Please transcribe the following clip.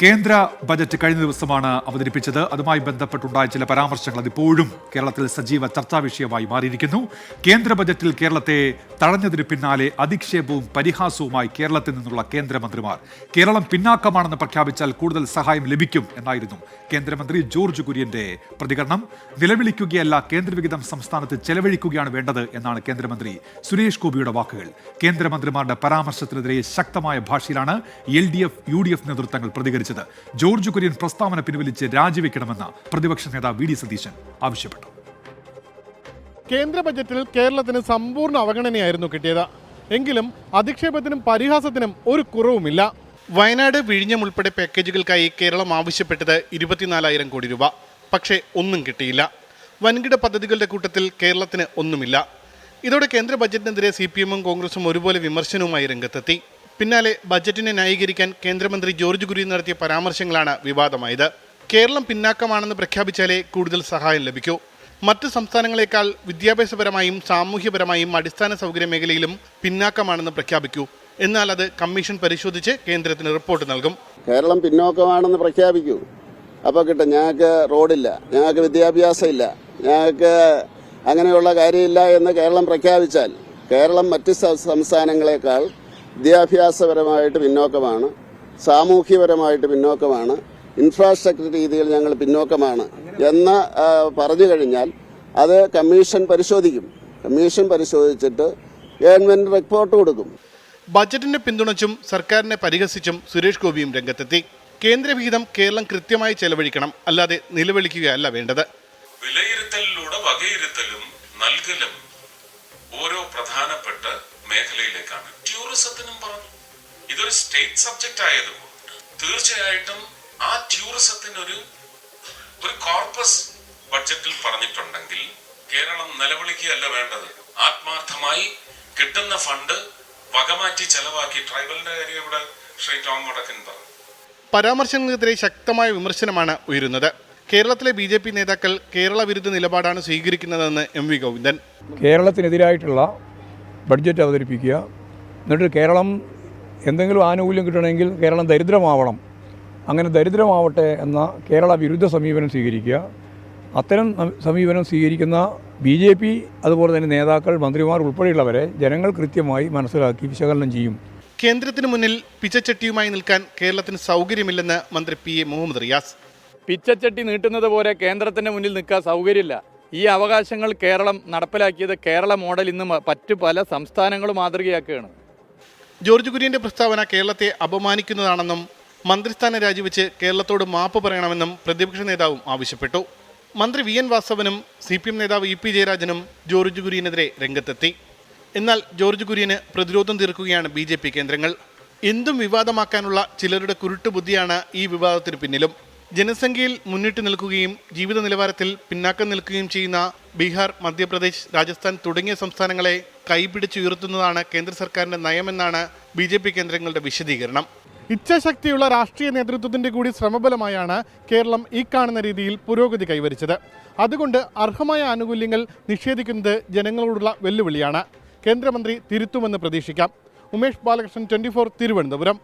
കേന്ദ്ര ബജറ്റ് കഴിഞ്ഞ ദിവസമാണ് അവതരിപ്പിച്ചത്. അതുമായി ബന്ധപ്പെട്ടുണ്ടായ ചില പരാമർശങ്ങൾ അതിപ്പോഴും കേരളത്തിൽ സജീവ ചർച്ചാ വിഷയമായി മാറിയിരിക്കുന്നു. കേന്ദ്ര ബജറ്റിൽ കേരളത്തെ തഴഞ്ഞതിന് പിന്നാലെ അധിക്ഷേപവും പരിഹാസവുമായി കേരളത്തിൽ നിന്നുള്ള കേന്ദ്രമന്ത്രിമാർ. കേരളം പിന്നാക്കമാണെന്ന് പ്രഖ്യാപിച്ചാൽ കൂടുതൽ സഹായം ലഭിക്കും എന്നായിരുന്നു കേന്ദ്രമന്ത്രി ജോർജ് കുര്യന്റെ പ്രതികരണം. നിലവിളിക്കുകയല്ല, കേന്ദ്രവിഹിതം സംസ്ഥാനത്ത് ചെലവഴിക്കുകയാണ് വേണ്ടത് എന്നാണ് കേന്ദ്രമന്ത്രി സുരേഷ് ഗോപിയുടെ വാക്കുകൾ. കേന്ദ്രമന്ത്രിമാരുടെ പരാമർശത്തിനെതിരെ ശക്തമായ ഭാഷയിലാണ് LDF, UDF നേതൃത്വങ്ങൾ പ്രതികരിച്ചത്. ജോർജ് കുര്യൻ പ്രസ്താവന പിൻവലിച്ച് രാജിവെക്കണമെന്ന് പ്രതിപക്ഷ നേതാവ് VD സതീശൻ ആവശ്യപ്പെട്ടു. കേന്ദ്ര ബജറ്റിൽ കേരളത്തിന് സമ്പൂർണ്ണ അവഗണനയായിരുന്നു കിട്ടിയത്. എങ്കിലും അധിക്ഷേപത്തിനും പരിഹാസത്തിനും ഒരു കുറവുമില്ല. വയനാട്, വിഴിഞ്ഞം ഉൾപ്പെടെ പാക്കേജുകൾക്കായി കേരളം ആവശ്യപ്പെട്ടത് 24,000 കോടി രൂപ. പക്ഷേ ഒന്നും കിട്ടിയില്ല. വൻകിട പദ്ധതികളുടെ കൂട്ടത്തിൽ കേരളത്തിന് ഒന്നുമില്ല. ഇതോടെ കേന്ദ്ര ബജറ്റിനെതിരെ CPM-ഉം കോൺഗ്രസും ഒരുപോലെ വിമർശനവുമായി രംഗത്തെത്തി. പിന്നാലെ ബജറ്റിനെ ന്യായീകരിക്കാൻ കേന്ദ്രമന്ത്രി ജോർജ് കുര്യൻ നടത്തിയ പരാമർശങ്ങളാണ് വിവാദമായത്. കേരളം പിന്നാക്കമാണെന്ന് പ്രഖ്യാപിച്ചാലേ കൂടുതൽ സഹായം ലഭിക്കൂ. മറ്റ് സംസ്ഥാനങ്ങളെക്കാൾ വിദ്യാഭ്യാസപരമായും സാമൂഹ്യപരമായും അടിസ്ഥാന സൗകര്യ മേഖലയിലും പിന്നാക്കമാണെന്ന് പ്രഖ്യാപിക്കൂ. എന്നാൽ അത് കമ്മീഷൻ പരിശോധിച്ച് കേന്ദ്രത്തിന് റിപ്പോർട്ട് നൽകും. കേരളം പിന്നോക്കമാണെന്ന് പ്രഖ്യാപിക്കൂ, അപ്പോൾ കിട്ടും. ഞങ്ങൾക്ക് റോഡില്ല, ഞങ്ങൾക്ക് വിദ്യാഭ്യാസം ഇല്ല, ഞങ്ങൾക്ക് അങ്ങനെയുള്ള കാര്യമില്ല എന്ന് കേരളം പ്രഖ്യാപിച്ചാൽ കേരളം മറ്റ് സംസ്ഥാനങ്ങളെക്കാൾ വിദ്യാഭ്യാസപരമായിട്ട് പിന്നോക്കമാണ്, സാമൂഹ്യപരമായിട്ട് പിന്നോക്കമാണ്, ഇൻഫ്രാസ്ട്രക്ചർ രീതിയിൽ ഞങ്ങൾ പിന്നോക്കമാണ് എന്ന് പറഞ്ഞു കഴിഞ്ഞാൽ അത് കമ്മീഷൻ പരിശോധിക്കും. കമ്മീഷൻ പരിശോധിച്ചിട്ട് ഗവൺമെന്റ് റിപ്പോർട്ട് കൊടുക്കും. ബജറ്റിനെ പിന്തുണച്ചും സർക്കാരിനെ പരിഹസിച്ചും സുരേഷ് ഗോപിയും രംഗത്തെത്തി. കേന്ദ്രവിഹിതം കേരളം കൃത്യമായി ചെലവഴിക്കണം, അല്ലാതെ നിലവിളിക്കുകയല്ല വേണ്ടത്. വിലയിരുത്തലിലൂടെ വകയിരുത്തലും നൽകലും ഓരോ പ്രധാനപ്പെട്ട മേഖലയിലേക്കാണ്. ടൂറിസത്തിനും പറഞ്ഞു, ഇതൊരു സ്റ്റേറ്റ് സബ്ജക്റ്റ് ആയതുകൊണ്ട് തീർച്ചയായിട്ടും ആ ടൂറിസത്തിനൊരു കോർപ്പസ് ബഡ്ജറ്റിൽ പറഞ്ഞിട്ടുണ്ടെങ്കിൽ കേരളം നിലവിളിക്കുകയല്ല വേണ്ടത്. ആത്മാർത്ഥമായി കിട്ടുന്ന ഫണ്ട് വകമാറ്റി ചെലവാക്കി. ട്രൈബലിന്റെ കാര്യം ഇവിടെ ശ്രീ ടോം വടക്കൻ പറഞ്ഞു. പരാമർശങ്ങൾക്കെതിരെ ശക്തമായ വിമർശനമാണ് ഉയരുന്നത്. കേരളത്തിലെ BJP നേതാക്കൾ കേരള വിരുദ്ധ നിലപാടാണ് സ്വീകരിക്കുന്നതെന്ന് MV ഗോവിന്ദൻ. കേരളത്തിനെതിരായിട്ടുള്ള ബഡ്ജറ്റ് അവതരിപ്പിക്കുക, എന്നിട്ട് കേരളം എന്തെങ്കിലും ആനുകൂല്യം കിട്ടണമെങ്കിൽ കേരളം ദരിദ്രമാവണം, അങ്ങനെ ദരിദ്രമാവട്ടെ എന്ന കേരള വിരുദ്ധ സമീപനം സ്വീകരിക്കുക. അത്തരം സമീപനം സ്വീകരിക്കുന്ന BJP അതുപോലെ തന്നെ നേതാക്കൾ, മന്ത്രിമാർ ഉൾപ്പെടെയുള്ളവരെ ജനങ്ങൾ കൃത്യമായി മനസ്സിലാക്കി വിശകലനം ചെയ്യും. കേന്ദ്രത്തിന് മുന്നിൽ പിച്ചച്ചട്ടിയുമായി നിൽക്കാൻ കേരളത്തിന് സൗകര്യമില്ലെന്ന് മന്ത്രി PA മുഹമ്മദ് റിയാസ്. പിച്ചച്ചട്ടി നീട്ടുന്നത് പോലെ കേന്ദ്രത്തിൻ്റെ മുന്നിൽ നിൽക്കാൻ സൗകര്യമില്ല. ഈ അവകാശങ്ങൾ കേരളം നടപ്പിലാക്കിയത് കേരള മോഡൽ ഇന്ന് മറ്റു പല സംസ്ഥാനങ്ങളും മാതൃകയാക്കുകയാണ്. ജോർജ് കുര്യന്റെ പ്രസ്താവന കേരളത്തെ അപമാനിക്കുന്നതാണെന്നും മന്ത്രിസ്ഥാനം രാജിവെച്ച് കേരളത്തോട് മാപ്പ് പറയണമെന്നും പ്രതിപക്ഷ നേതാവും ആവശ്യപ്പെട്ടു. മന്ത്രി VN വാസവനും CPM നേതാവ് EP ജയരാജനും ജോർജ് കുര്യനെതിരെ രംഗത്തെത്തി. എന്നാൽ ജോർജ് കുര്യന് പ്രതിരോധം തീർക്കുകയാണ് BJP കേന്ദ്രങ്ങൾ. എന്തും വിവാദമാക്കാനുള്ള ചിലരുടെ കുരുട്ടുബുദ്ധിയാണ് ഈ വിവാദത്തിന് പിന്നിലും. ജനസംഖ്യയിൽ മുന്നിട്ട് നിൽക്കുകയും ജീവിത നിലവാരത്തിൽ പിന്നാക്കം നിൽക്കുകയും ചെയ്യുന്ന ബീഹാർ, മധ്യപ്രദേശ്, രാജസ്ഥാൻ തുടങ്ങിയ സംസ്ഥാനങ്ങളെ കൈപിടിച്ചുയർത്തുന്നതാണ് കേന്ദ്ര സർക്കാരിന്റെ നയമെന്നാണ് BJP കേന്ദ്രങ്ങളുടെ വിശദീകരണം. ഇച്ഛാശക്തിയുള്ള രാഷ്ട്രീയ നേതൃത്വത്തിന്റെ കൂടി ശ്രമഫലമായാണ് കേരളം ഈ കാണുന്ന രീതിയിൽ പുരോഗതി കൈവരിച്ചത്. അതുകൊണ്ട് അർഹമായ ആനുകൂല്യങ്ങൾ നിഷേധിക്കുന്നത് ജനങ്ങളോടുള്ള വെല്ലുവിളിയാണ്. കേന്ദ്രമന്ത്രി തിരുത്തുമെന്ന് പ്രതീക്ഷിക്കാം. ഉമേഷ് ബാലകൃഷ്ണൻ, 24, തിരുവനന്തപുരം.